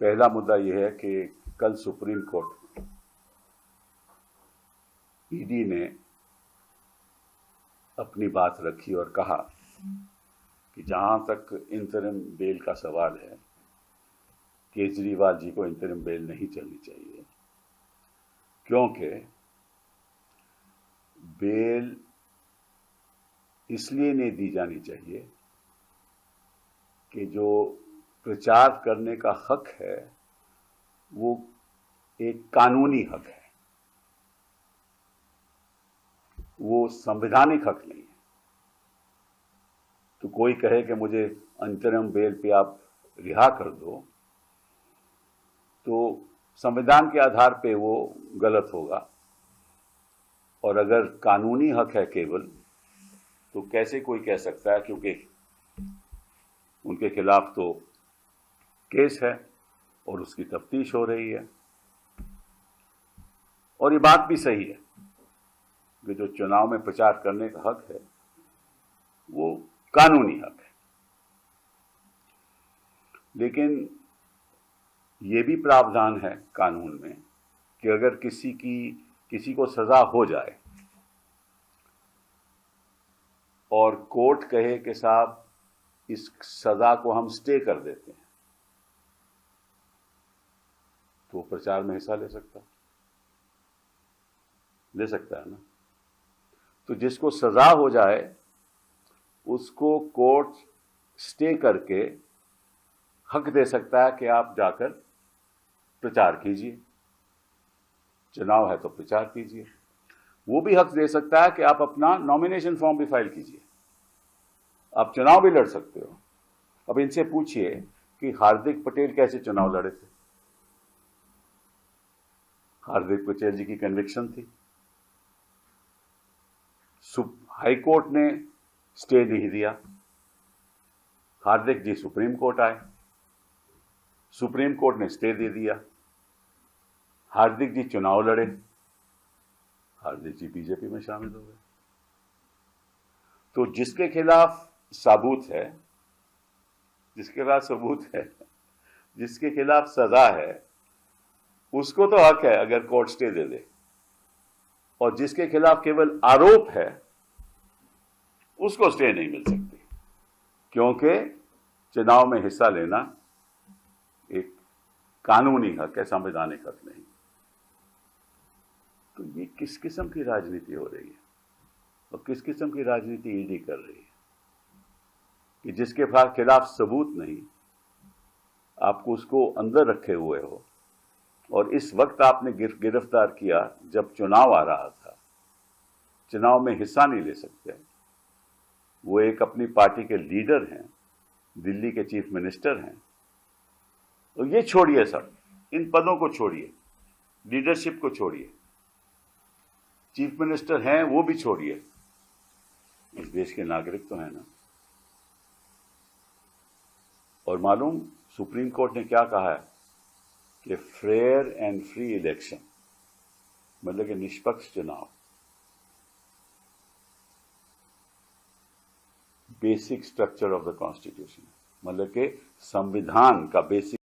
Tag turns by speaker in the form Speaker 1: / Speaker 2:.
Speaker 1: पहला मुद्दा यह है कि कल सुप्रीम कोर्ट ईडी ने अपनी बात रखी और कहा कि जहां तक इंतरिम बेल का सवाल है, केजरीवाल जी को इंतरिम बेल नहीं चलनी चाहिए, क्योंकि बेल इसलिए नहीं दी जानी चाहिए कि जो प्रचार करने का हक है वो एक कानूनी हक है, वो संवैधानिक हक नहीं है। तो कोई कहे कि मुझे अंतरिम बेल पे आप रिहा कर दो, तो संविधान के आधार पे वो गलत होगा, और अगर कानूनी हक है केवल, तो कैसे कोई कह सकता है, क्योंकि उनके खिलाफ तो केस है और उसकी तफ्तीश हो रही है। और ये बात भी सही है कि जो चुनाव में प्रचार करने का हक है वो कानूनी हक है, लेकिन ये भी प्रावधान है कानून में कि अगर किसी को सजा हो जाए और कोर्ट कहे कि साहब इस सजा को हम स्टे कर देते हैं, तो प्रचार में हिस्सा ले सकता है ना। तो जिसको सजा हो जाए उसको कोर्ट स्टे करके हक दे सकता है कि आप जाकर प्रचार कीजिए, चुनाव है तो प्रचार कीजिए। वो भी हक दे सकता है कि आप अपना नॉमिनेशन फॉर्म भी फाइल कीजिए, आप चुनाव भी लड़ सकते हो। अब इनसे पूछिए कि हार्दिक पटेल कैसे चुनाव लड़े थे। हार्दिक पटेल जी की कन्विक्शन थी, हाई कोर्ट ने स्टे नहीं दिया, हार्दिक जी सुप्रीम कोर्ट आए, सुप्रीम कोर्ट ने स्टे दे दिया, हार्दिक जी चुनाव लड़े, हार्दिक जी बीजेपी में शामिल हो गए। तो जिसके खिलाफ सबूत है, जिसके खिलाफ सजा है, उसको तो हक है अगर कोर्ट स्टे दे दे, और जिसके खिलाफ केवल आरोप है उसको स्टे नहीं मिल सकती, क्योंकि चुनाव में हिस्सा लेना एक कानूनी हक है, संवैधानिक हक नहीं। तो ये किस किस्म की राजनीति हो रही है और किस किस्म की राजनीति ईडी कर रही है कि जिसके खिलाफ सबूत नहीं, आपको उसको अंदर रखे हुए हो, और इस वक्त आपने गिरफ्तार किया जब चुनाव आ रहा था, चुनाव में हिस्सा नहीं ले सकते। वो एक अपनी पार्टी के लीडर हैं, दिल्ली के चीफ मिनिस्टर हैं। तो ये छोड़िए सब, इन पदों को छोड़िए, लीडरशिप को छोड़िए, चीफ मिनिस्टर हैं वो भी छोड़िए, इस देश के नागरिक तो हैं ना। और मालूम सुप्रीम कोर्ट ने क्या कहा है कि फेयर एंड फ्री इलेक्शन, मतलब कि निष्पक्ष चुनाव, basic structure of the constitution, मतलब कि संविधान का बेसिक